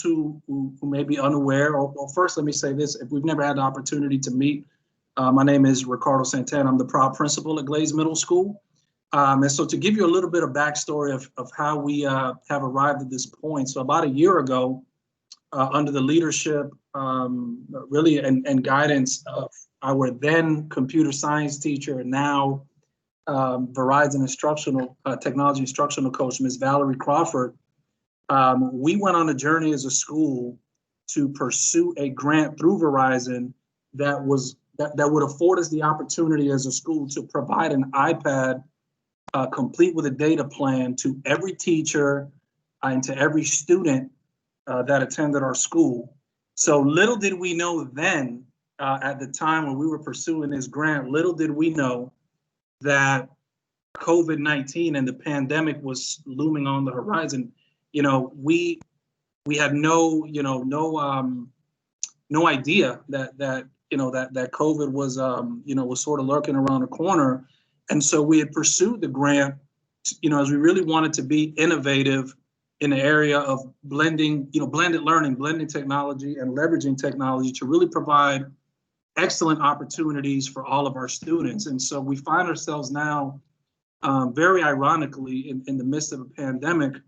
who may be unaware, or well, first let me say this, if we've never had the opportunity to meet, my name is Ricardo Santana. I'm the proud principal at Glaze Middle School. And so to give you a little bit of backstory of how we have arrived at this point. So about a year ago, under the leadership really and guidance of our then computer science teacher and now Verizon technology instructional coach, Ms. Valerie Crawford, we went on a journey as a school to pursue a grant through Verizon that would afford us the opportunity as a school to provide an iPad complete with a data plan to every teacher and to every student that attended our school. So little did we know then, at the time when we were pursuing this grant, little did we know that COVID-19 and the pandemic was looming on the horizon. You know, we had no idea that COVID was was sort of lurking around the corner, and so we had pursued the grant, as we really wanted to be innovative in the area of blending learning, blending technology and leveraging technology to really provide excellent opportunities for all of our students. And so we find ourselves now, very ironically, in the midst of a pandemic,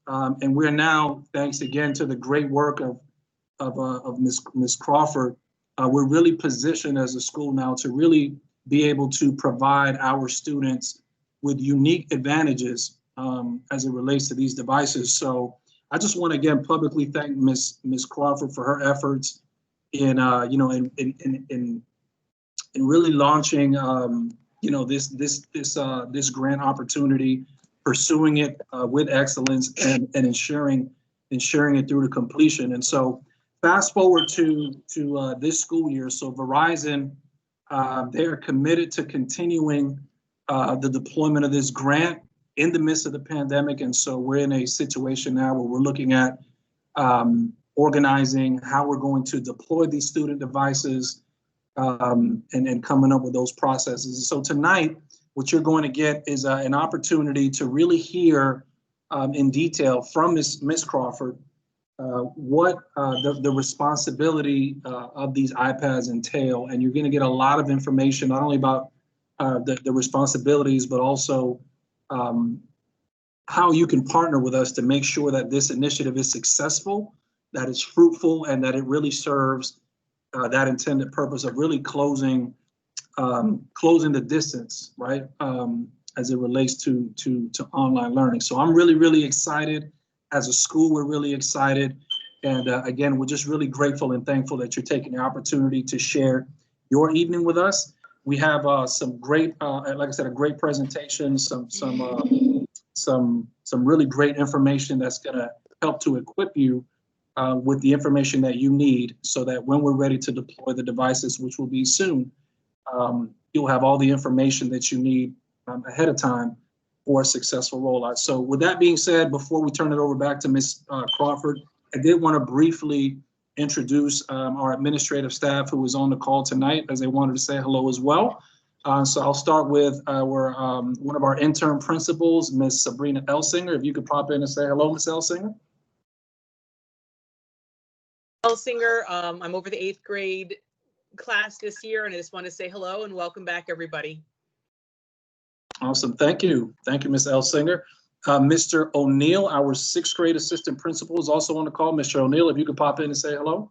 and we're now, thanks again to the great work of Ms. Crawford, we're really positioned as a school now to really be able to provide our students with unique advantages as it relates to these devices. So I just want to again publicly thank Ms. Crawford for her efforts in really launching this grant opportunity, pursuing it with excellence and ensuring it through to completion. And so fast forward to this school year. So Verizon, they are committed to continuing the deployment of this grant in the midst of the pandemic. And so we're in a situation now where we're looking at organizing how we're going to deploy these student devices and coming up with those processes. So tonight, what you're going to get is an opportunity to really hear in detail from Ms. Crawford what the responsibility of these iPads entail. And you're going to get a lot of information, not only about the responsibilities, but also how you can partner with us to make sure that this initiative is successful, that it's fruitful, and that it really serves that intended purpose of really closing the distance, right, as it relates to online learning. So I'm really, really excited. As a school, we're really excited. And again, we're just really grateful and thankful that you're taking the opportunity to share your evening with us. We have some great, like I said, a great presentation, some really great information that's going to help to equip you with the information that you need, so that when we're ready to deploy the devices, which will be soon, you'll have all the information that you need ahead of time for a successful rollout. So with that being said, before we turn it over back to Ms. Crawford, I did want to briefly introduce our administrative staff who was on the call tonight, as they wanted to say hello as well. So I'll start with our one of our intern principals, Ms. Sabrina Elsinger. If you could pop in and say hello, Ms. Elsinger. Elsinger, I'm over the 8th grade class this year, and I just want to say hello and welcome back, everybody. Awesome, thank you. Thank you, Ms. Elsinger. Mr. O'Neill, our 6th grade assistant principal, is also on the call. Mr. O'Neill, if you could pop in and say hello.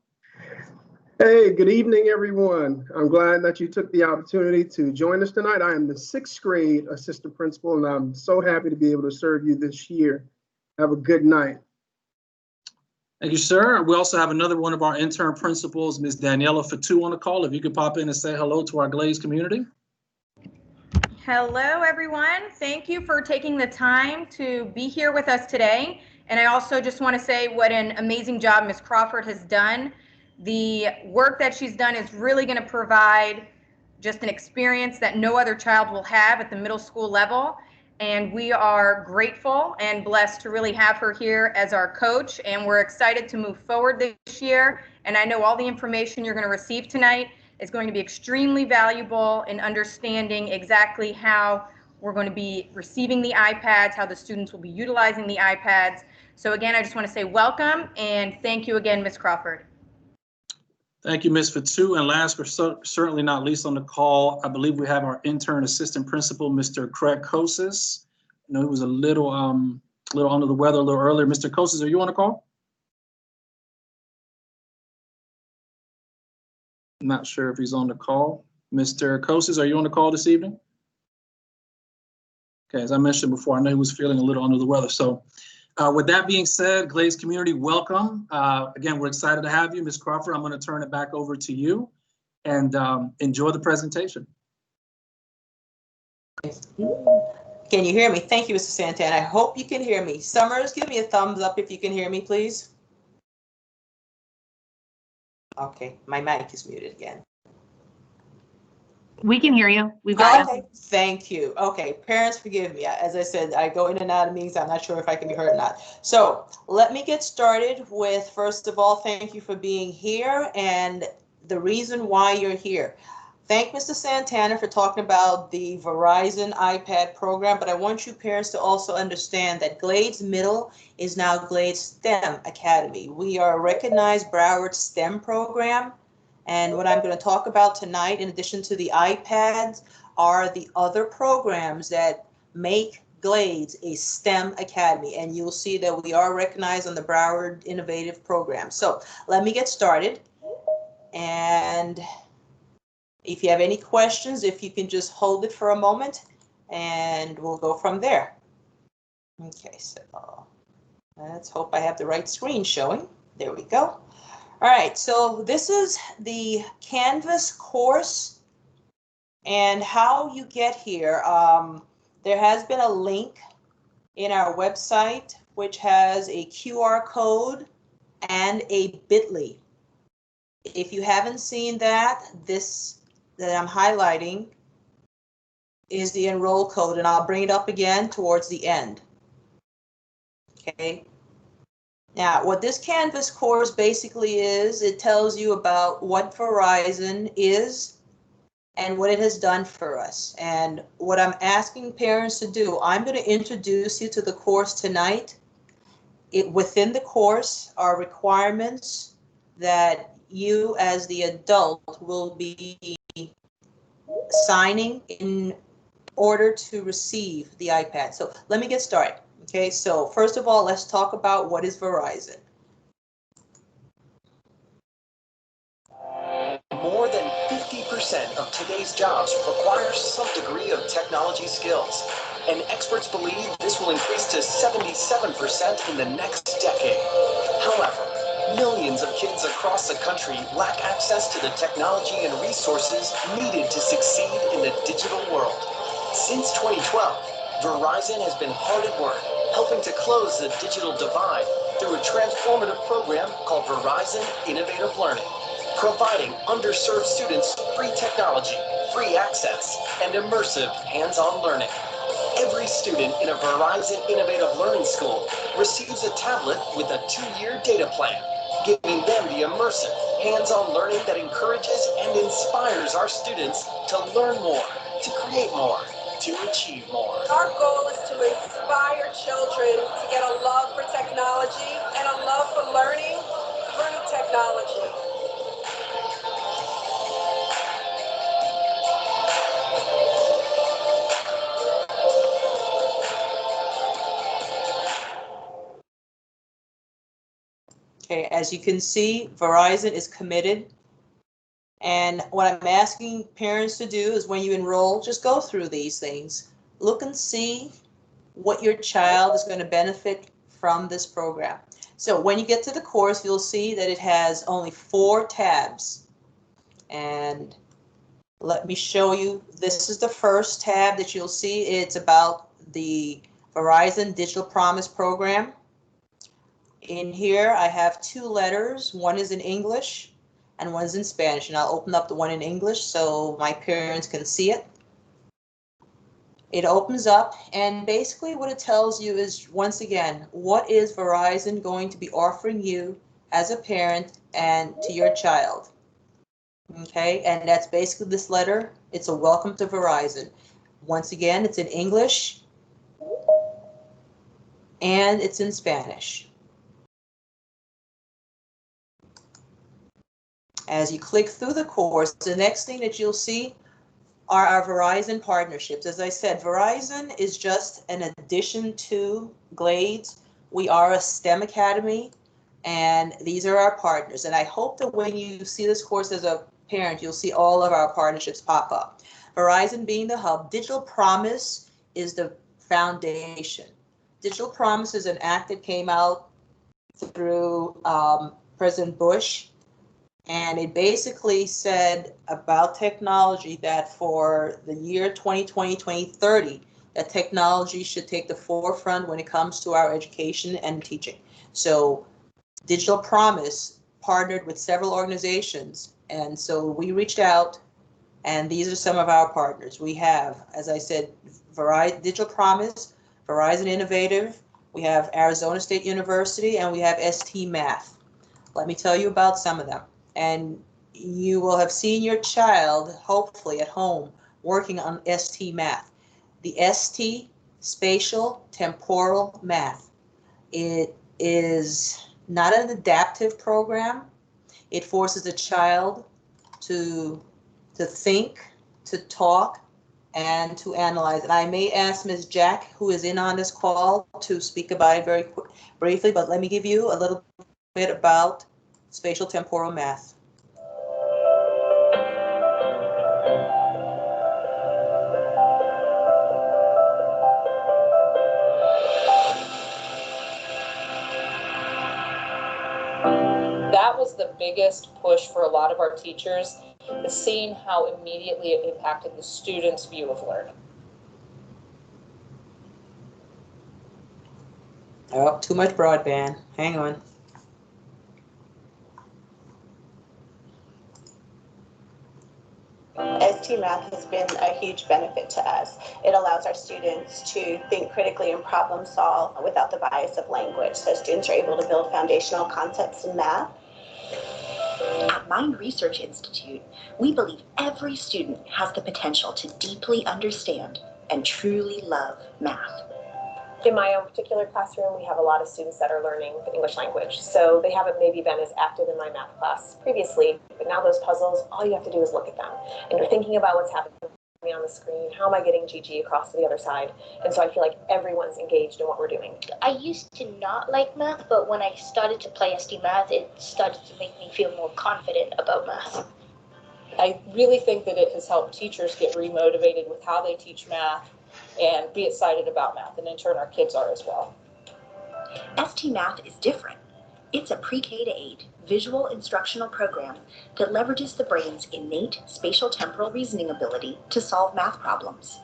Hey, good evening, everyone. I'm glad that you took the opportunity to join us tonight. I am the 6th grade assistant principal, and I'm so happy to be able to serve you this year. Have a good night. Thank you, sir. We also have another one of our intern principals, Ms. Daniela Fatu, on the call. If you could pop in and say hello to our Glaze community. Hello, everyone. Thank you for taking the time to be here with us today. And I also just want to say what an amazing job Ms. Crawford has done. The work that she's done is really going to provide just an experience that no other child will have at the middle school level. And we are grateful and blessed to really have her here as our coach. And we're excited to move forward this year. And I know all the information you're going to receive tonight is going to be extremely valuable in understanding exactly how we're going to be receiving the iPads, how the students will be utilizing the iPads. So again, I just want to say welcome and thank you again, Ms. Crawford. Thank you, Ms. Fatu. And last but certainly not least on the call, I believe we have our intern assistant principal, Mr. Craig Kosis. I know he was a little under the weather a little earlier. Mr. Kosis, are you on the call? I'm not sure if he's on the call. Mr. Kosis, are you on the call this evening? Okay, as I mentioned before, I know he was feeling a little under the weather. So with that being said, Glaze community, welcome. Again, we're excited to have you. Ms. Crawford, I'm going to turn it back over to you and enjoy the presentation. Can you hear me? Thank you, Mr. Santana. I hope you can hear me. Summers, give me a thumbs up if you can hear me, please. Okay, my mic is muted again. We can hear you. We've got Okay, thank you. Okay, parents, forgive me. As I said, I go in and out of meetings. I'm not sure if I can be heard or not. So let me get started with, first of all, thank you for being here and the reason why you're here. Thank Mr. Santana for talking about the Verizon iPad program, but I want you parents to also understand that Glades Middle is now Glades STEM Academy. We are a recognized Broward STEM program. And what I'm going to talk about tonight, in addition to the iPads, are the other programs that make Glades a STEM Academy. And you'll see that we are recognized on the Broward Innovative Program. So let me get started. And if you have any questions, if you can just hold it for a moment and we'll go from there. Okay, so let's hope I have the right screen showing. There we go. All right, so this is the Canvas course and how you get here. There has been a link in our website which has a QR code and a bit.ly. If you haven't seen that, this that I'm highlighting is the enroll code, and I'll bring it up again towards the end. Okay. Now, what this Canvas course basically is, it tells you about what Verizon is and what it has done for us. And what I'm asking parents to do, I'm going to introduce you to the course tonight. Within the course are requirements that you as the adult will be signing in order to receive the iPad. So let me get started. Okay, so first of all, let's talk about what is Verizon. More than 50% of today's jobs require some degree of technology skills, and experts believe this will increase to 77% in the next decade. However, millions of kids across the country lack access to the technology and resources needed to succeed in the digital world. Since 2012, Verizon has been hard at work helping to close the digital divide through a transformative program called Verizon Innovative Learning, providing underserved students free technology, free access, and immersive hands-on learning. Every student in a Verizon Innovative Learning School receives a tablet with a 2-year data plan, giving them the immersive, hands-on learning that encourages and inspires our students to learn more, to create more, to achieve more. Our goal is to inspire children to get a love for technology and a love for learning through technology. Okay, as you can see, Verizon is committed. And what I'm asking parents to do is when you enroll, just go through these things. Look and see what your child is going to benefit from this program. So when you get to the course, you'll see that it has only 4 tabs. And let me show you, this is the first tab that you'll see. It's about the Verizon Digital Promise program. In here, I have 2 letters. One is in English and one is in Spanish. And I'll open up the one in English so my parents can see it. It opens up, and basically what it tells you is, once again, what is Verizon going to be offering you as a parent and to your child? Okay, and that's basically this letter. It's a welcome to Verizon. Once again, it's in English. and it's in Spanish. As you click through the course, the next thing that you'll see are our Verizon partnerships. As I said, Verizon is just an addition to Glades. We are a STEM academy, and these are our partners. And I hope that when you see this course as a parent, you'll see all of our partnerships pop up. Verizon being the hub, Digital Promise is the foundation. Digital Promise is an act that came out through President Bush. And it basically said about technology that for the year 2020, 2030, that technology should take the forefront when it comes to our education and teaching. So Digital Promise partnered with several organizations. And so we reached out, and these are some of our partners. We have, as I said, Digital Promise, Verizon Innovative, we have Arizona State University, and we have ST Math. Let me tell you about some of them. And you will have seen your child, hopefully at home, working on ST Math. The ST, Spatial Temporal Math. It is not an adaptive program. It forces a child to think, to talk, and to analyze. And I may ask Ms. Jack, who is in on this call, to speak about it very briefly, but let me give you a little bit about spatial temporal math. That was the biggest push for a lot of our teachers, is seeing how immediately it impacted the students' view of learning. Oh, too much broadband. Hang on. ST Math has been a huge benefit to us. It allows our students to think critically and problem solve without the bias of language. So students are able to build foundational concepts in math. At Mind Research Institute, we believe every student has the potential to deeply understand and truly love math. In my own particular classroom, we have a lot of students that are learning the English language. So they haven't maybe been as active in my math class previously, but now those puzzles, all you have to do is look at them. And you're thinking about what's happening on the screen. How am I getting GG across to the other side? And so I feel like everyone's engaged in what we're doing. I used to not like math, but when I started to play ST Math, it started to make me feel more confident about math. I really think that it has helped teachers get remotivated with how they teach math and be excited about math, and in turn our kids are as well. ST Math is different. It's a pre-K to 8 visual instructional program that leverages the brain's innate spatial temporal reasoning ability to solve math problems.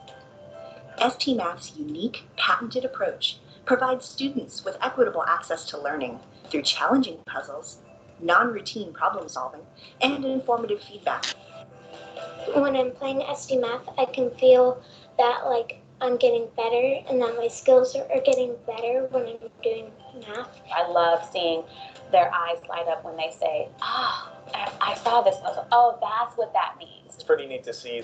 ST Math's unique, patented approach provides students with equitable access to learning through challenging puzzles, non-routine problem solving, and informative feedback. When I'm playing ST Math, I can feel that I'm getting better and that my skills are getting better when I'm doing math. I love seeing their eyes light up when they say, oh, I saw this puzzle. Oh, that's what that means. It's pretty neat to see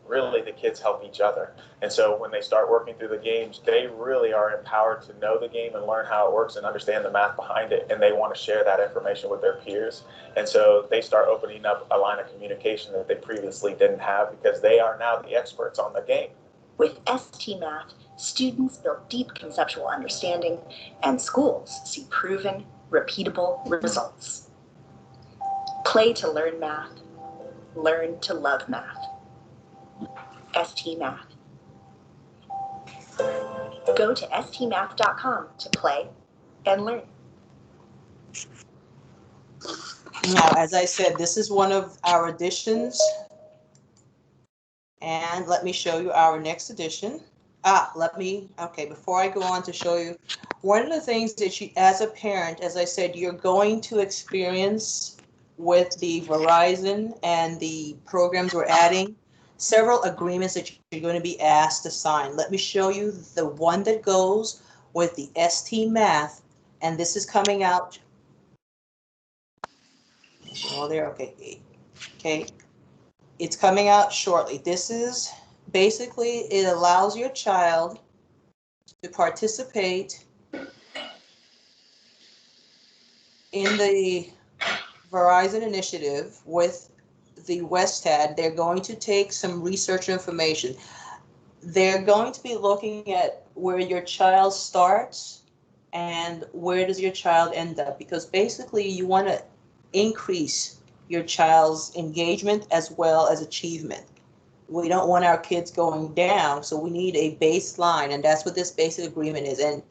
really the kids help each other. And so when they start working through the games, they really are empowered to know the game and learn how it works and understand the math behind it. And they want to share that information with their peers. And so they start opening up a line of communication that they previously didn't have because they are now the experts on the game. With ST Math, students build deep conceptual understanding, and schools see proven, repeatable results. Play to learn math. Learn to love math. ST Math. Go to stmath.com to play and learn. Now, as I said, this is one of our additions. And let me show you our next edition. Before I go on to show you, one of the things that you, as a parent, as I said, you're going to experience with the Verizon and the programs we're adding, several agreements that you're going to be asked to sign. Let me show you the one that goes with the ST Math, and this is coming out. Oh, there, okay. Okay. It's coming out shortly. This is basically, it allows your child to participate in the Verizon initiative with the WestTAD, they're going to take some research information. They're going to be looking at where your child starts and where does your child end up, because basically you want to increase your child's engagement as well as achievement. We don't want our kids going down, so we need a baseline, and that's what this basic agreement is. And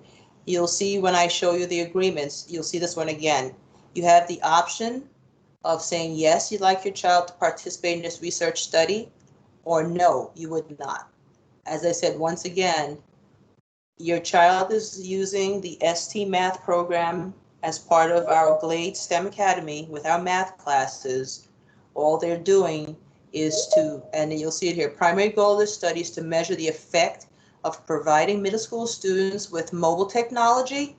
you'll see when I show you the agreements, you'll see this one again. You have the option of saying, yes, you'd like your child to participate in this research study, or no, you would not. As I said, once again, your child is using the ST Math program as part of our Glade STEM Academy with our math classes. All they're doing is to, and you'll see it here, primary goal of this study is to measure the effect of providing middle school students with mobile technology,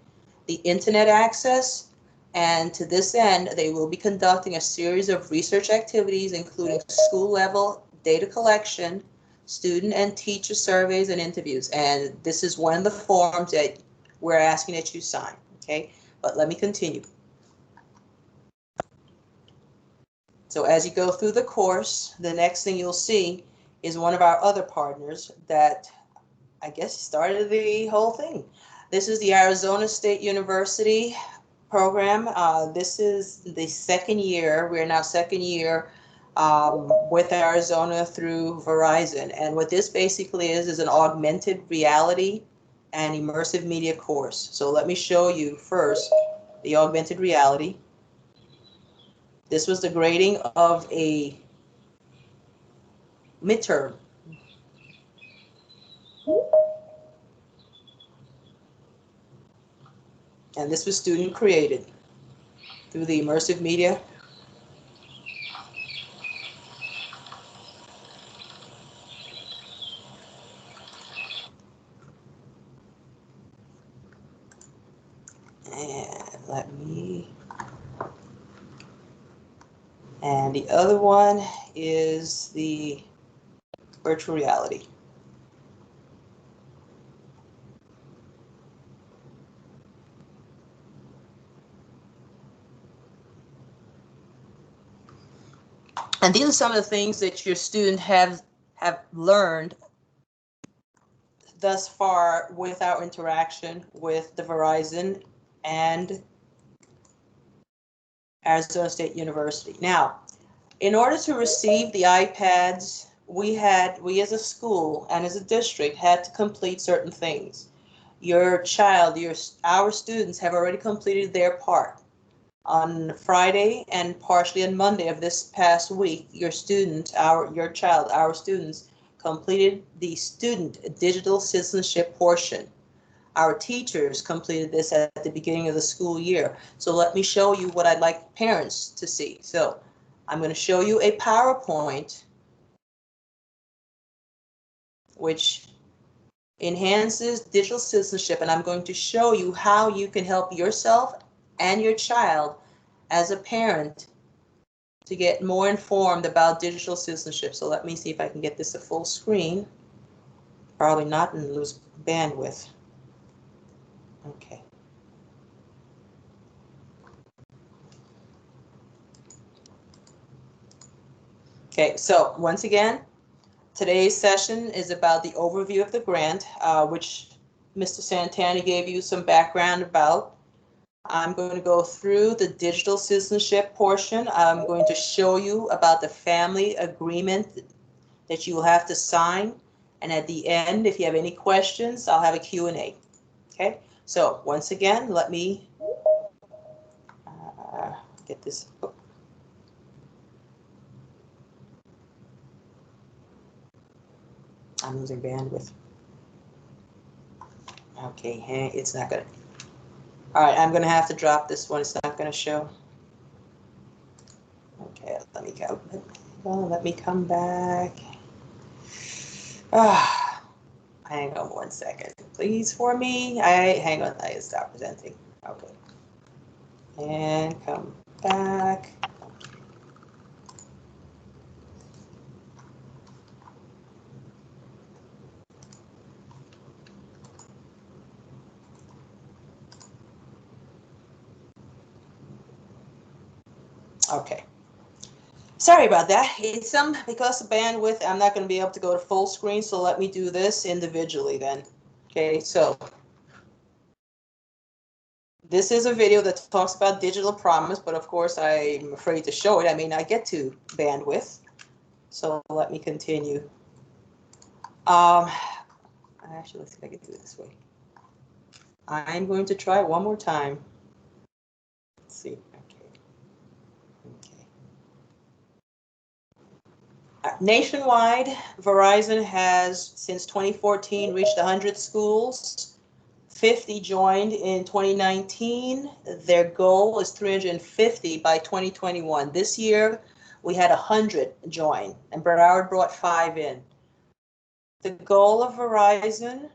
the internet access, and to this end, they will be conducting a series of research activities, including school level data collection, student and teacher surveys and interviews. And this is one of the forms that we're asking that you sign, okay? But let me continue. So as you go through the course, the next thing you'll see is one of our other partners that I guess started the whole thing. This is the Arizona State University program. This is the second year. We're now second year with Arizona through Verizon. And what this basically is an augmented reality and immersive media course. So let me show you first the augmented reality. This was the grading of a midterm. And this was student created through the immersive media. And let me, and the other one is the virtual reality. And these are some of the things that your student have learned thus far with our interaction with the Verizon and Arizona State University. Now, in order to receive the iPads, we as a school and as a district had to complete certain things. Your child, our students have already completed their part. On Friday and partially on Monday of this past week, your student, our students completed the student digital citizenship portion. Our teachers completed this at the beginning of the school year. So let me show you what I'd like parents to see. So I'm going to show you a PowerPoint which enhances digital citizenship, and I'm going to show you how you can help yourself and your child as a parent to get more informed about digital citizenship. So let me see if I can get this to full screen. Probably not, and lose bandwidth. Okay. Okay, so once again, today's session is about the overview of the grant, which Mr. Santana gave you some background about. I'm going to go through the digital citizenship portion. I'm going to show you about the family agreement that you will have to sign. And at the end, if you have any questions, I'll have a Q&A. Okay, so once again, let me get this. Oh. I'm losing bandwidth. Okay, it's not gonna. All right, I'm gonna have to drop this one. It's not gonna show. Okay, let me go. Let me come back. Hang on 1 second, please, for me. Hang on. I stop presenting. Okay, and come back. Okay. Sorry about that. It's because of bandwidth, I'm not going to be able to go to full screen, so let me do this individually then. Okay, so this is a video that talks about digital promise, but of course I'm afraid to show it. I may not get to bandwidth. So let me continue. Actually, let's see if I can do it this way. I'm going to try one more time. Let's see. Nationwide, Verizon has, since 2014, reached 100 schools. 50 joined in 2019. Their goal is 350 by 2021. This year, we had 100 join, and Broward brought 5 in. The goal of Verizon,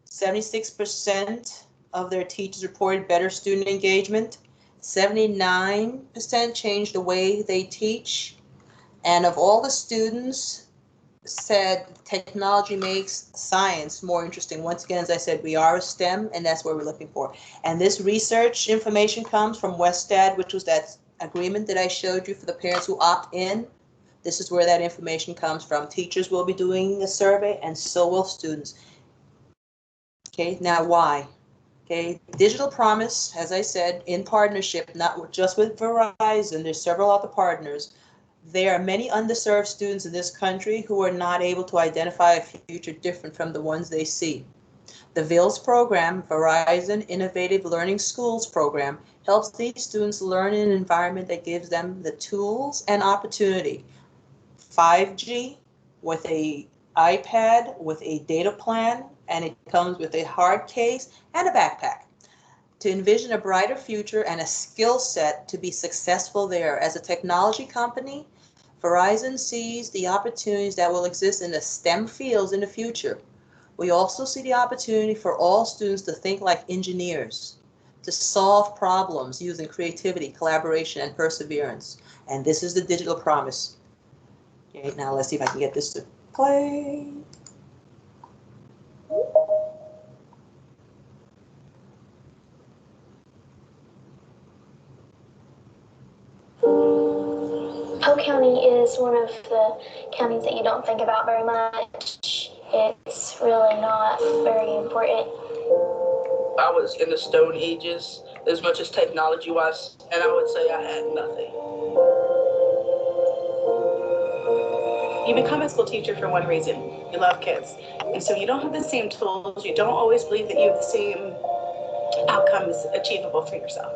76% of their teachers reported better student engagement. 79% changed the way they teach. And of all the students said technology makes science more interesting. Once again, as I said, we are a STEM, and that's what we're looking for. And this research information comes from WestStat, which was that agreement that I showed you for the parents who opt in. This is where that information comes from. Teachers will be doing a survey, and so will students. Okay, now why? Okay, Digital Promise, as I said, in partnership, not just with Verizon, there's several other partners. There are many underserved students in this country who are not able to identify a future different from the ones they see. The VILS program, Verizon Innovative Learning Schools program, helps these students learn in an environment that gives them the tools and opportunity. 5G with a iPad with a data plan, and it comes with a hard case and a backpack to envision a brighter future and a skill set to be successful there. As a technology company, Verizon sees the opportunities that will exist in the STEM fields in the future. We also see the opportunity for all students to think like engineers, to solve problems using creativity, collaboration, and perseverance. And this is the Digital Promise. Okay, now let's see if I can get this to play. Polk County is one of the counties that you don't think about very much. It's really not very important. I was in the Stone Ages, as much as technology-wise, and I would say I had nothing. You become a school teacher for one reason. You love kids. And so you don't have the same tools. You don't always believe that you have the same outcomes achievable for yourself.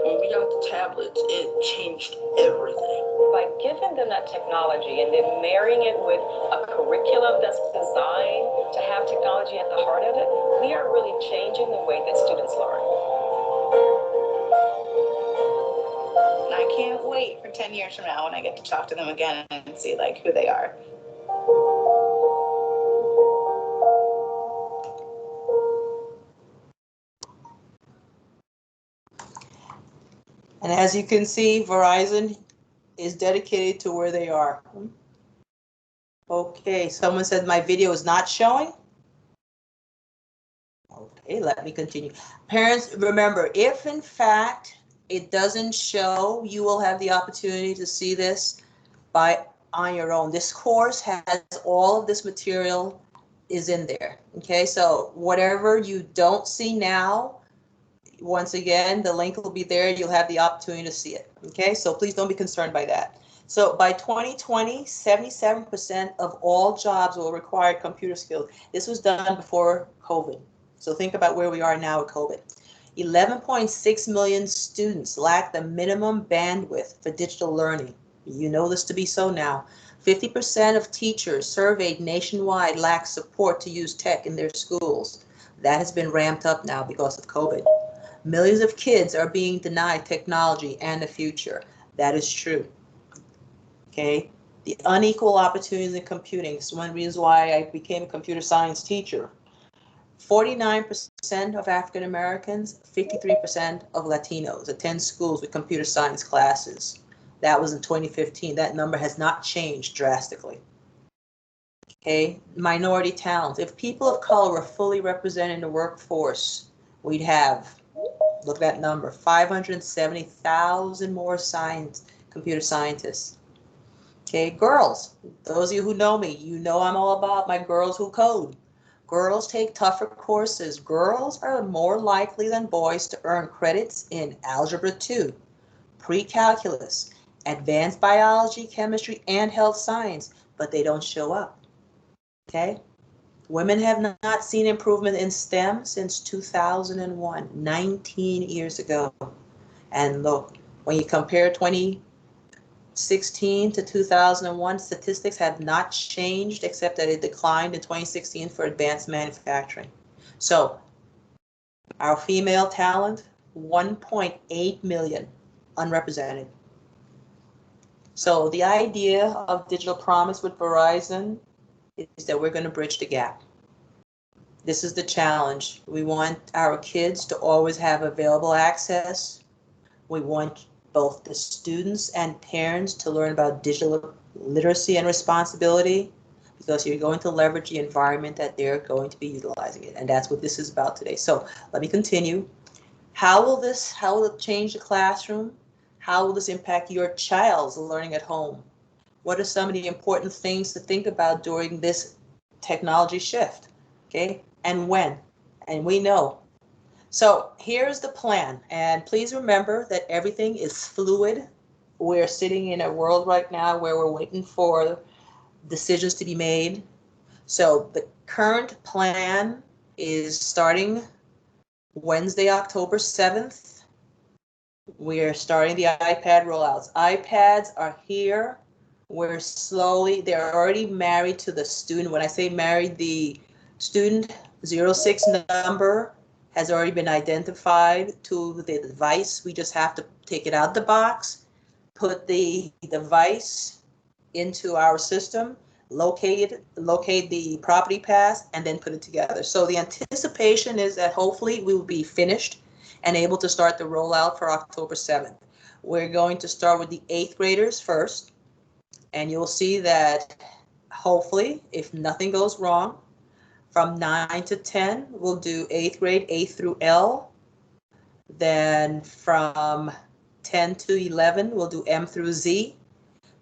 When we got the tablets, it changed everything. By giving them that technology and then marrying it with a curriculum that's designed to have technology at the heart of it, we are really changing the way that students learn. And I can't wait for 10 years from now when I get to talk to them again and see like who they are. And as you can see, Verizon is dedicated to where they are. Okay, someone said my video is not showing. Okay, let me continue. Parents, remember, if in fact it doesn't show, you will have the opportunity to see this on your own. This course has all of this material is in there. Okay, so whatever you don't see now, once again, the link will be there. You'll have the opportunity to see it. Okay, so please don't be concerned by that. So by 2020, 77% of all jobs will require computer skills. This was done before COVID. So think about where we are now with COVID. 11.6 million students lack the minimum bandwidth for digital learning. You know this to be so now. 50% of teachers surveyed nationwide lack support to use tech in their schools. That has been ramped up now because of COVID. Millions of kids are being denied technology and the future. That is true. Okay, the unequal opportunities in computing is one reason why I became a computer science teacher. 49% of African Americans, 53% of Latinos attend schools with computer science classes. That was in 2015. That number has not changed drastically. Okay, minority talents. If people of color were fully represented in the workforce, we'd have, look at that number, 570,000 more computer scientists. Okay, girls, those of you who know me, you know I'm all about my girls who code. Girls take tougher courses. Girls are more likely than boys to earn credits in Algebra 2, pre-calculus, advanced biology, chemistry, and health science, but they don't show up. Okay? Women have not seen improvement in STEM since 2001, 19 years ago. And look, when you compare 2016 to 2001, statistics have not changed except that it declined in 2016 for advanced manufacturing. So our female talent, 1.8 million unrepresented. So the idea of Digital Promise with Verizon is that we're going to bridge the gap. This is the challenge. We want our kids to always have available access. We want both the students and parents to learn about digital literacy and responsibility, because you're going to leverage the environment that they're going to be utilizing it. And that's what this is about today. So let me continue. How will it change the classroom? How will this impact your child's learning at home? What are some of the important things to think about during this technology shift? Okay, and when? And we know. So here's the plan. And please remember that everything is fluid. We're sitting in a world right now where we're waiting for decisions to be made. So the current plan is starting Wednesday, October 7th. We're starting the iPad rollouts. iPads are here. They're already married to the student. When I say married, the student 06 number has already been identified to the device. We just have to take it out the box, put the device into our system, locate the property pass, and then put it together. So the anticipation is that hopefully we will be finished and able to start the rollout for October 7th. We're going to start with the 8th graders first, and you'll see that hopefully, if nothing goes wrong, from 9 to 10, we'll do 8th grade, A through L. Then from 10 to 11, we'll do M through Z.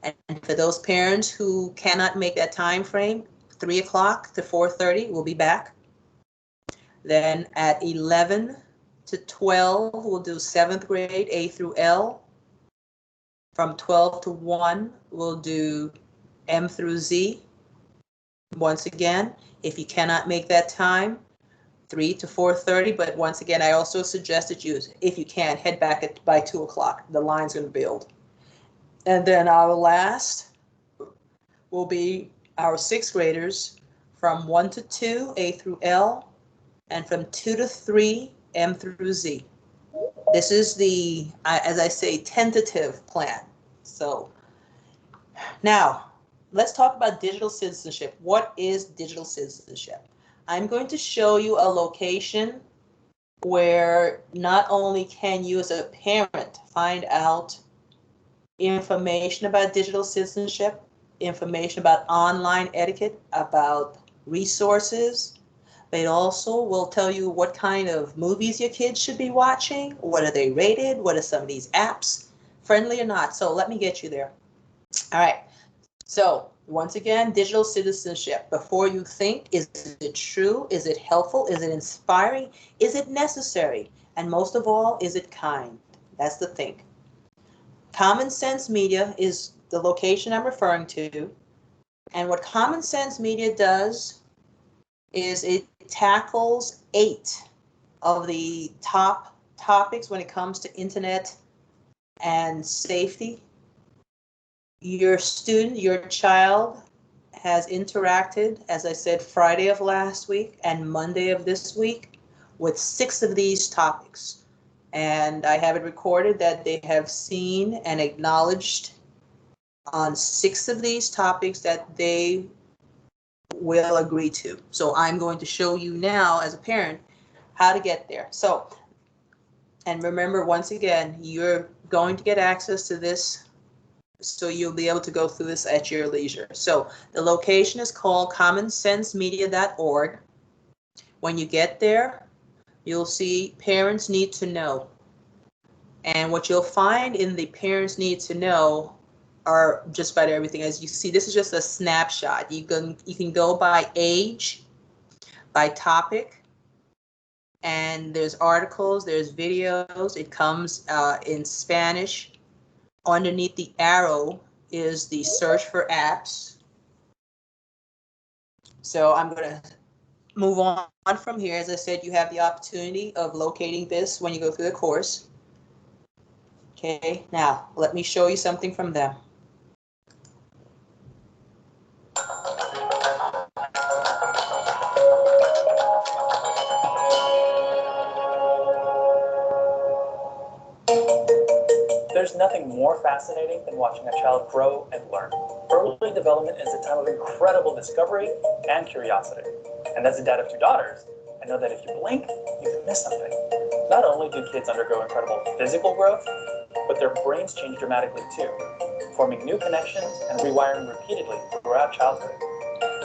And for those parents who cannot make that time frame, 3 o'clock to 4:30, we'll be back. Then at 11 to 12, we'll do 7th grade, A through L. From 12 to 1, we'll do M through Z. Once again, if you cannot make that time, 3 to 4:30, but once again, I also suggest that you, if you can, head back by 2 o'clock. The line's going to build. And then our last will be our 6th graders from 1 to 2, A through L, and from 2 to 3, M through Z. This is the, as I say, tentative plan. So now let's talk about digital citizenship. What is digital citizenship? I'm going to show you a location where not only can you as a parent find out information about digital citizenship, information about online etiquette, about resources, but it also will tell you what kind of movies your kids should be watching, what are they rated, what are some of these apps, friendly or not. So let me get you there. All right. So once again, digital citizenship. Before you think, is it true? Is it helpful? Is it inspiring? Is it necessary? And most of all, is it kind? That's the thing. Common Sense Media is the location I'm referring to. And what Common Sense Media does is it tackles 8 of the top topics when it comes to internet and safety. Your student, your child has interacted, as I said, Friday of last week and Monday of this week with 6 of these topics. And I have it recorded that they have seen and acknowledged on 6 of these topics that they will agree to. So I'm going to show you now as a parent how to get there. So, and remember, once again, you're going to get access to this so you'll be able to go through this at your leisure. So the location is called commonsensemedia.org. When you get there, you'll see Parents Need to Know. And what you'll find in the Parents Need to Know are just about everything. As you see, this is just a snapshot. You can go by age, by topic, and there's articles, there's videos. It comes in Spanish. Underneath the arrow is the search for apps. So I'm going to move on from here. As I said, you have the opportunity of locating this when you go through the course. Okay, now let me show you something from them. There's nothing more fascinating than watching a child grow and learn. Early development is a time of incredible discovery and curiosity. And as a dad of 2 daughters, I know that if you blink, you can miss something. Not only do kids undergo incredible physical growth, but their brains change dramatically too, forming new connections and rewiring repeatedly throughout childhood.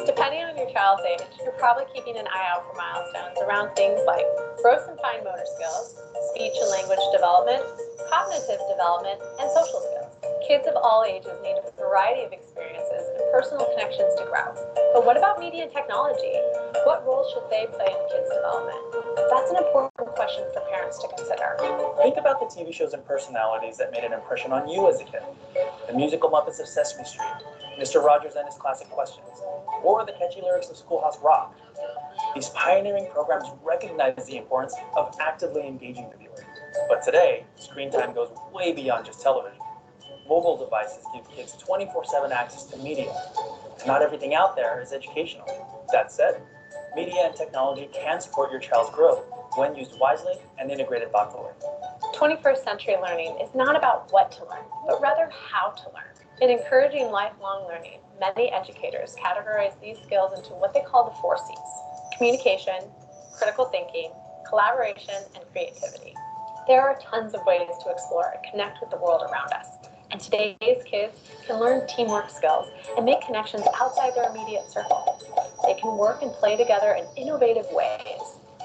Depending on your child's age, you're probably keeping an eye out for milestones around things like gross and fine motor skills, speech and language development, cognitive development, and social skills. Kids of all ages need a variety of experiences and personal connections to grow. But what about media and technology? What role should they play in kids' development? That's an important question for parents to consider. Think about the TV shows and personalities that made an impression on you as a kid. The musical Muppets of Sesame Street, Mr. Rogers and his Classic Questions, or the catchy lyrics of Schoolhouse Rock. These pioneering programs recognize the importance of actively engaging the viewer. But today, screen time goes way beyond just television. Mobile devices give kids 24/7 access to media, and not everything out there is educational. That said, media and technology can support your child's growth when used wisely and integrated thoughtfully. 21st century learning is not about what to learn, but rather how to learn. In encouraging lifelong learning, many educators categorize these skills into what they call the 4 C's: communication, critical thinking, collaboration, and creativity. There are tons of ways to explore and connect with the world around us. And today's kids can learn teamwork skills and make connections outside their immediate circle. They can work and play together in innovative ways.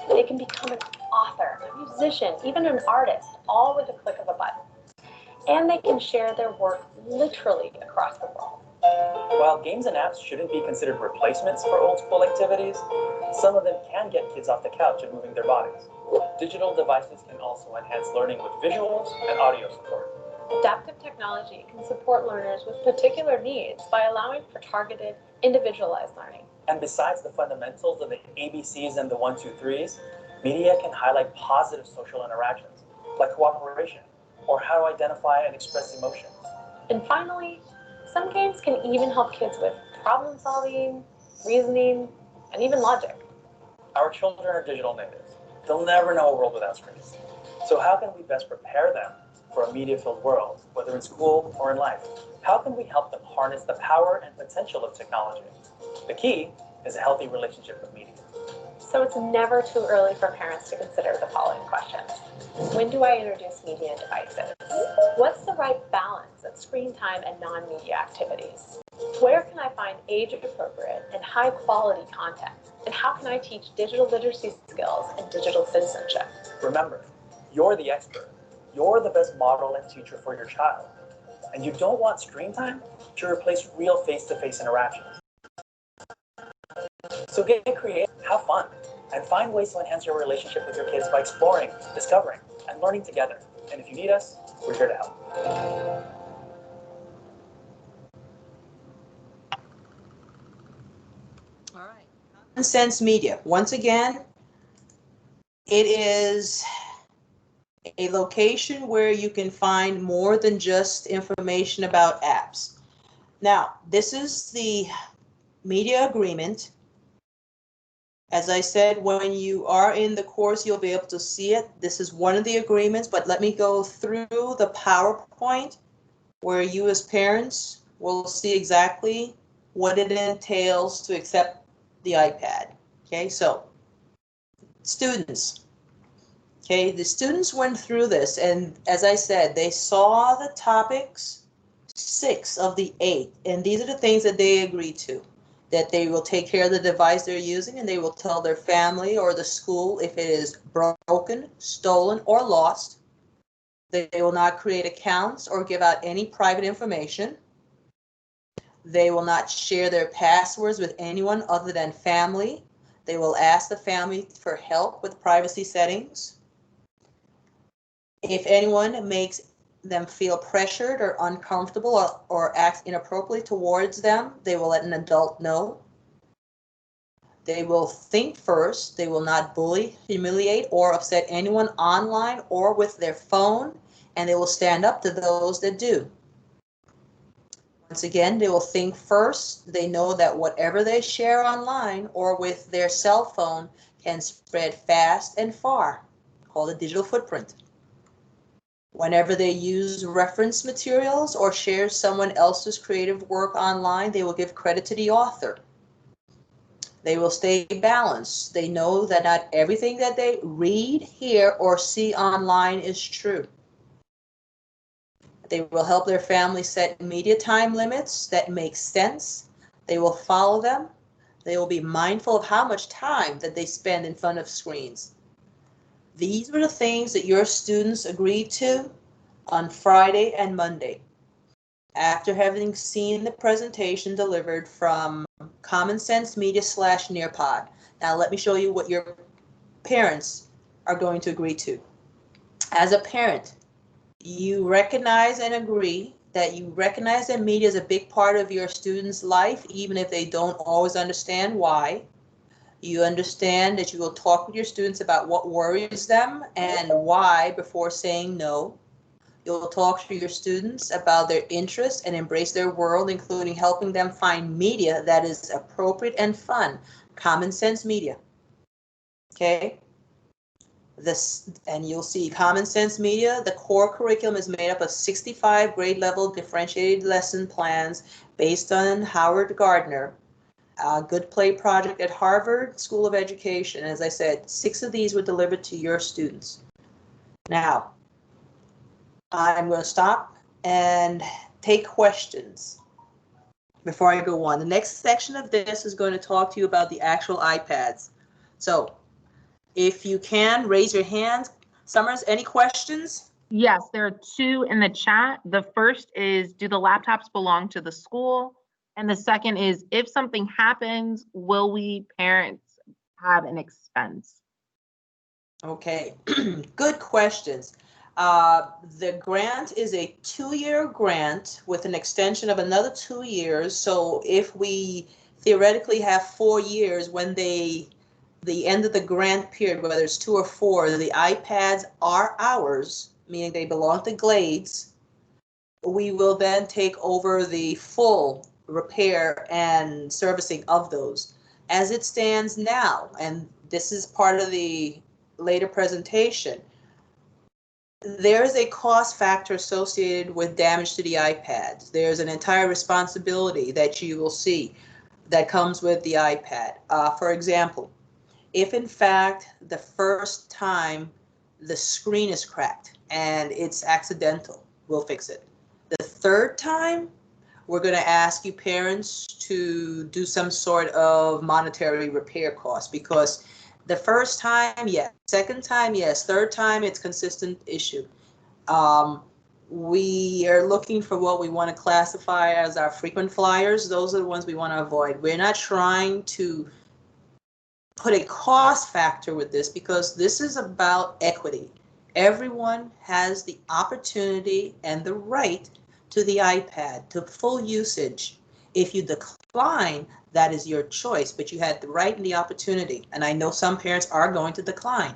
They can become an author, a musician, even an artist, all with a click of a button. And they can share their work literally across the world. While games and apps shouldn't be considered replacements for old school activities, some of them can get kids off the couch and moving their bodies. Digital devices can also enhance learning with visuals and audio support. Adaptive technology can support learners with particular needs by allowing for targeted, individualized learning. And besides the fundamentals of the ABCs and the 1, 2, 3s, media can highlight positive social interactions, like cooperation, or how to identify and express emotions. And finally, some games can even help kids with problem solving, reasoning, and even logic. Our children are digital natives. They'll never know a world without screens. So how can we best prepare them for a media-filled world, whether in school or in life? How can we help them harness the power and potential of technology? The key is a healthy relationship with media. So it's never too early for parents to consider the following questions. When do I introduce media and devices? What's the right balance of screen time and non-media activities? Where can I find age-appropriate and high-quality content? And how can I teach digital literacy skills and digital citizenship? Remember, you're the expert. You're the best model and teacher for your child. And you don't want screen time to replace real face-to-face interactions. So get creative, have fun, and find ways to enhance your relationship with your kids by exploring, discovering, and learning together. And if you need us, we're here to help. All right. Common Sense Media. Once again, it is a location where you can find more than just information about apps. Now, this is the media agreement. As I said, when you are in the course, you'll be able to see it. This is one of the agreements, but let me go through the PowerPoint where you as parents will see exactly what it entails to accept the iPad. Okay, so students. Okay, the students went through this, and as I said, they saw the topics, 6 of the 8, and these are the things that they agree to, that they will take care of the device they're using, and they will tell their family or the school if it is broken, stolen, or lost. They will not create accounts or give out any private information. They will not share their passwords with anyone other than family. They will ask the family for help with privacy settings. If anyone makes them feel pressured or uncomfortable or acts inappropriately towards them, they will let an adult know. They will think first. They will not bully, humiliate, or upset anyone online or with their phone, and they will stand up to those that do. Once again, they will think first. They know that whatever they share online or with their cell phone can spread fast and far, called a digital footprint. Whenever they use reference materials or share someone else's creative work online, they will give credit to the author. They will stay balanced. They know that not everything that they read, hear, or see online is true. They will help their family set media time limits that make sense. They will follow them. They will be mindful of how much time that they spend in front of screens. These were the things that your students agreed to on Friday and Monday, after having seen the presentation delivered from Common Sense Media / Nearpod. Now let me show you what your parents are going to agree to. As a parent, you recognize and agree that media is a big part of your students' life, even if they don't always understand why. You understand that you will talk with your students about what worries them and why before saying no. You'll talk to your students about their interests and embrace their world, including helping them find media that is appropriate and fun. Common sense media. Okay? And you'll see Common Sense Media, the core curriculum is made up of 65 grade level differentiated lesson plans based on Howard Gardner, a Good Play project at Harvard School of Education. As I said, 6 of these were delivered to your students. Now, I'm going to stop and take questions before I go on. The next section of this is going to talk to you about the actual iPads. So if you can, raise your hand. Summers, any questions? Yes, there are 2 in the chat. The first is, do the laptops belong to the school? And the second is, if something happens, will we parents have an expense? Okay, good questions. The grant is a 2-year grant with an extension of another 2 years. So if we theoretically have 4 years, when the end of the grant period, whether it's 2 or 4, the iPads are ours, meaning they belong to Glades. We will then take over the full repair and servicing of those. As it stands now, and this is part of the later presentation, there is a cost factor associated with damage to the iPads. There's an entire responsibility that you will see that comes with the iPad. For example, if in fact the first time the screen is cracked and it's accidental, we'll fix it. The third time, we're going to ask you parents to do some sort of monetary repair cost, because the first time, yes. Second time, yes. Third time, it's consistent issue. We are looking for what we want to classify as our frequent flyers. Those are the ones we want to avoid. We're not trying to put a cost factor with this, because this is about equity. Everyone has the opportunity and the right to the iPad, to full usage. If you decline, that is your choice, but you had the right and the opportunity. And I know some parents are going to decline.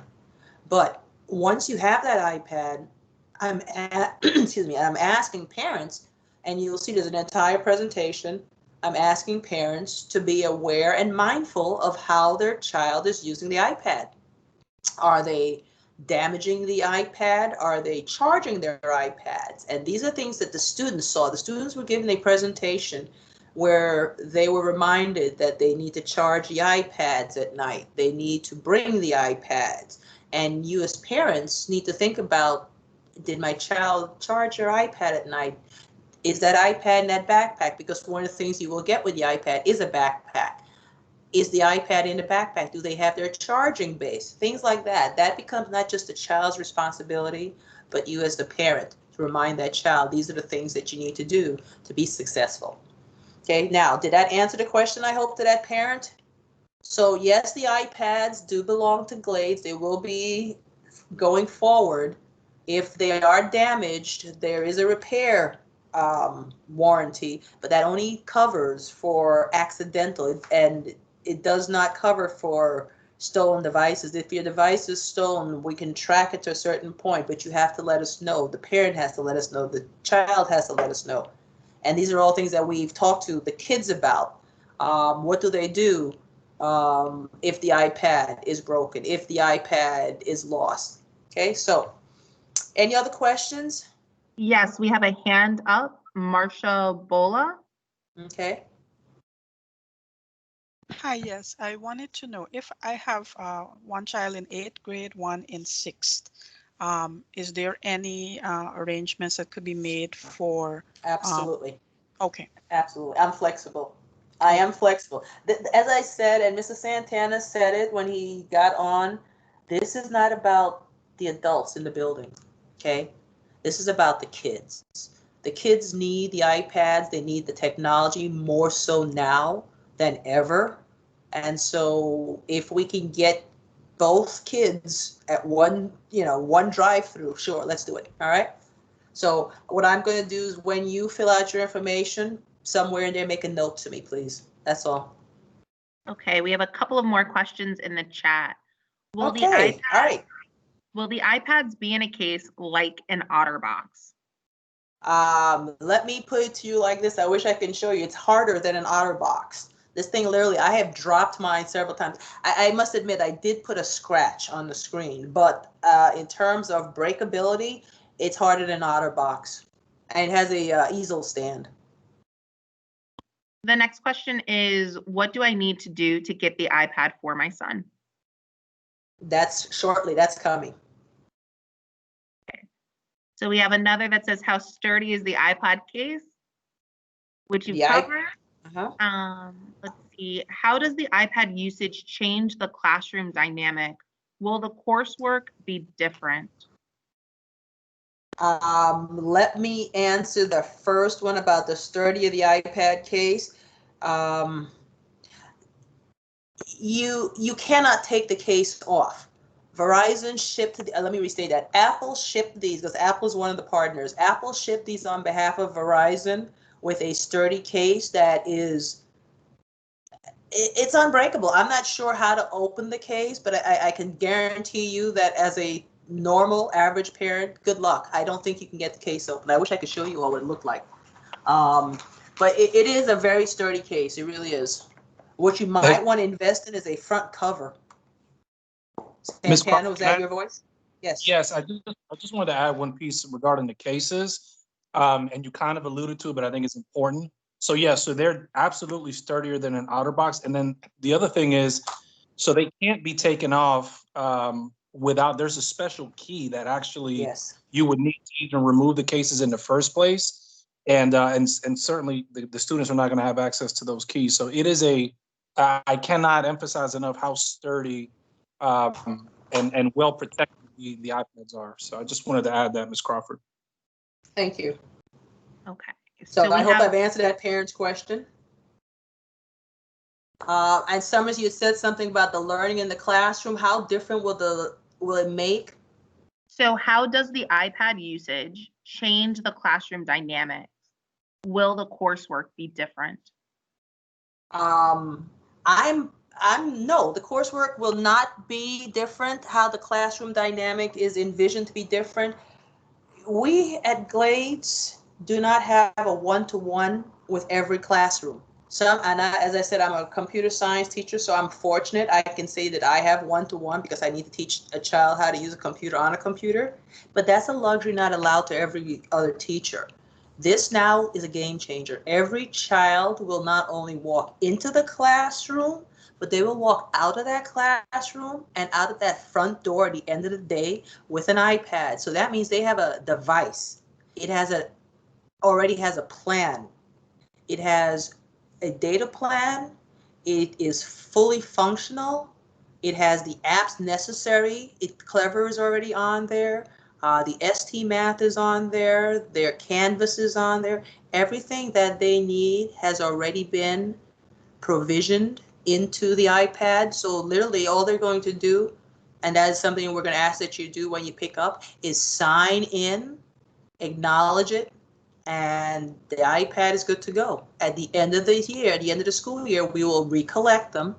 But once you have that iPad, I'm asking parents, and you'll see there's an entire presentation. I'm asking parents to be aware and mindful of how their child is using the iPad. Are they damaging the iPad? Are they charging their iPads? And these are things that the students saw. The students were given a presentation where they were reminded that they need to charge the iPads at night. They need to bring the iPads. And you as parents need to think about, did my child charge their iPad at night? Is that iPad in that backpack? Because one of the things you will get with the iPad is a backpack. Is the iPad in the backpack? Do they have their charging base? Things like that. That becomes not just the child's responsibility, but you as the parent to remind that child, these are the things that you need to do to be successful. Okay, now, did that answer the question, I hope, to that parent? So yes, the iPads do belong to Glades. They will be going forward. If they are damaged, there is a repair warranty, but that only covers for accidental, and it does not cover for stolen devices. If your device is stolen, we can track it to a certain point, but you have to let us know. The parent has to let us know. The child has to let us know. And these are all things that we've talked to the kids about. What do they do if the iPad is broken, if the iPad is lost? Okay, so any other questions? Yes, we have a hand up, Marsha Bola. Okay. Hi, yes, I wanted to know if I have one child in 8th grade, one in 6th. Is there any arrangements that could be made for? Absolutely. Okay. Absolutely. I'm flexible. I am flexible. As I said, and Mr. Santana said it when he got on, this is not about the adults in the building, okay? This is about the kids. The kids need the iPads. They need the technology more so now than ever. And so if we can get both kids at one drive-through, sure, let's do it, all right? So what I'm going to do is when you fill out your information, somewhere in there, make a note to me, please. That's all. Okay, we have a couple of more questions in the chat. Will Okay, the all right. Will the iPads be in a case like an OtterBox? Let me put it to you like this. I wish I can show you. It's harder than an OtterBox. This thing literally, I have dropped mine several times. I must admit, I did put a scratch on the screen, but in terms of breakability, it's harder than OtterBox. And it has a easel stand. The next question is, what do I need to do to get the iPad for my son? That's shortly, that's coming. Okay. So we have another that says, how sturdy is the iPad case? Which you've covered. Let's see. How does the iPad usage change the classroom dynamic? Will the coursework be different? Let me answer the first one about the sturdy of the iPad case. You cannot take the case off. Verizon shipped, let me restate that. Apple shipped these, because Apple is one of the partners. Apple shipped these on behalf of Verizon with a sturdy case that is, it's unbreakable. I'm not sure how to open the case, but I can guarantee you that as a normal average parent, good luck. I don't think you can get the case open. I wish I could show you all what it looked like. But it is a very sturdy case. It really is. What you might want to invest in is a front cover. Santana, was that your voice? Yes. Yes, I just wanted to add one piece regarding the cases, and you kind of alluded to it, but I think it's important. So yeah, so they're absolutely sturdier than an OtterBox. And then the other thing is, so they can't be taken off without, there's a special key that actually you would need to even remove the cases in the first place. And certainly the students are not going to have access to those keys. So it is I cannot emphasize enough how sturdy and well protected the iPads are. So I just wanted to add that, Ms. Crawford. Thank you. Okay. So I hope I've answered that parent's question. And Summers, you said something about the learning in the classroom. How different will it make? So how does the iPad usage change the classroom dynamics? Will the coursework be different? No, the coursework will not be different. How the classroom dynamic is envisioned to be different. We at Glades do not have a one-to-one with every classroom. As I said, I'm a computer science teacher, so I'm fortunate. I can say that I have one-to-one because I need to teach a child how to use a computer on a computer. But that's a luxury not allowed to every other teacher. This now is a game changer. Every child will not only walk into the classroom, but they will walk out of that classroom and out of that front door at the end of the day with an iPad. So that means they have a device. It has a already has a plan. It has a data plan. It is fully functional. It has the apps necessary. Clever is already on there. The ST Math is on there. Their Canvas is on there. Everything that they need has already been provisioned into the iPad. So literally all they're going to do, and that is something we're going to ask that you do when you pick up, is sign in, acknowledge it, and the iPad is good to go. At the end of the year, at the end of the school year, we will recollect them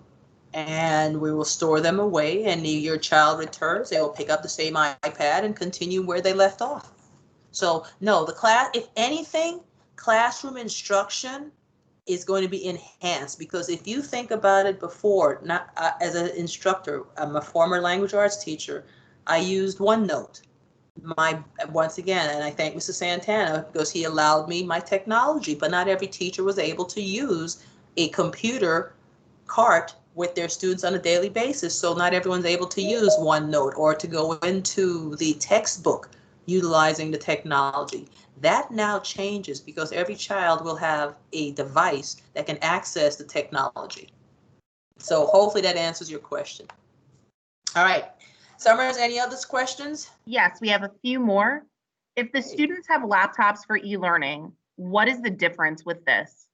and we will store them away, and your child returns, they will pick up the same iPad and continue where they left off. So no, the class, if anything, classroom instruction is going to be enhanced, because if you think about it before, not as an instructor, I'm a former language arts teacher, I used OneNote. Once again, and I thank Mr. Santana because he allowed me my technology, but not every teacher was able to use a computer cart with their students on a daily basis. So not everyone's able to use OneNote or to go into the textbook utilizing the technology. That now changes because every child will have a device that can access the technology. So hopefully that answers your question. All right. Summers, any other questions? Yes, we have a few more. If the students have laptops for e-learning, what is the difference with this?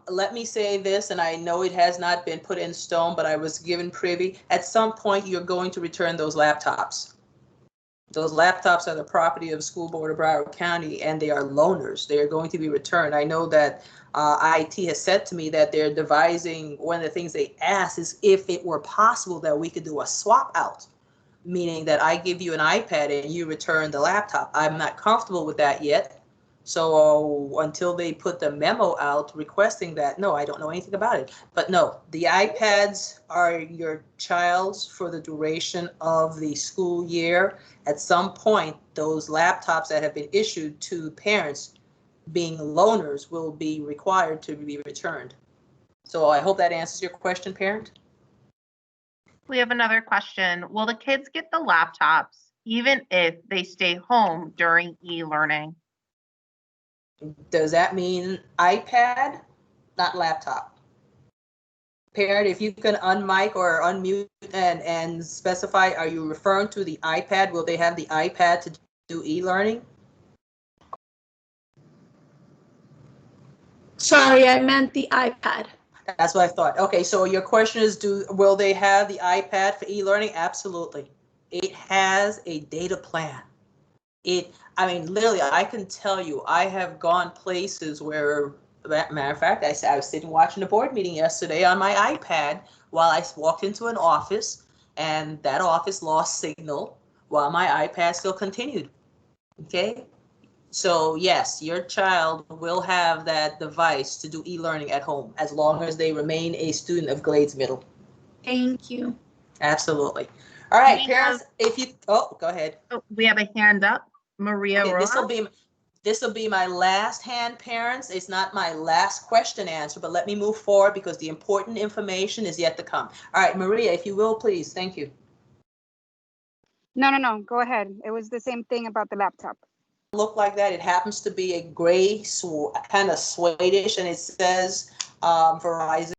Let me say this, and I know it has not been put in stone, but I was given privy. At some point, you're going to return those laptops. Those laptops are the property of the School Board of Broward County, and they are loaners. They are going to be returned. I know that IT has said to me that they're devising, one of the things they asked is if it were possible that we could do a swap out, meaning that I give you an iPad and you return the laptop. I'm not comfortable with that yet. So until they put the memo out requesting that, no, I don't know anything about it. But no, the iPads are your child's for the duration of the school year. At some point, those laptops that have been issued to parents being loaners will be required to be returned. So I hope that answers your question, parent. We have another question. Will the kids get the laptops even if they stay home during e-learning? Does that mean iPad, not laptop? Parent, if you can unmic or unmute and specify, are you referring to the iPad? Will they have the iPad to do e-learning? Sorry, I meant the iPad. That's what I thought. Okay, so your question is, will they have the iPad for e-learning? Absolutely. It has a data plan. I mean, literally, I can tell you, I have gone places where, matter of fact, I was sitting watching a board meeting yesterday on my iPad while I walked into an office, and that office lost signal while my iPad still continued. Okay? So yes, your child will have that device to do e-learning at home as long as they remain a student of Glades Middle. Thank you. Absolutely. All right, parents, if you, go ahead. Oh, we have a hand up. Maria Okay, Rojas. this will be my last hand, parents. It's not my last question answer, but let me move forward because the important information is yet to come. All right, Maria, if you will, please. Thank you. No. Go ahead. It was the same thing about the laptop. Look like that. It happens to be a gray, kind of suede-ish, and it says Verizon.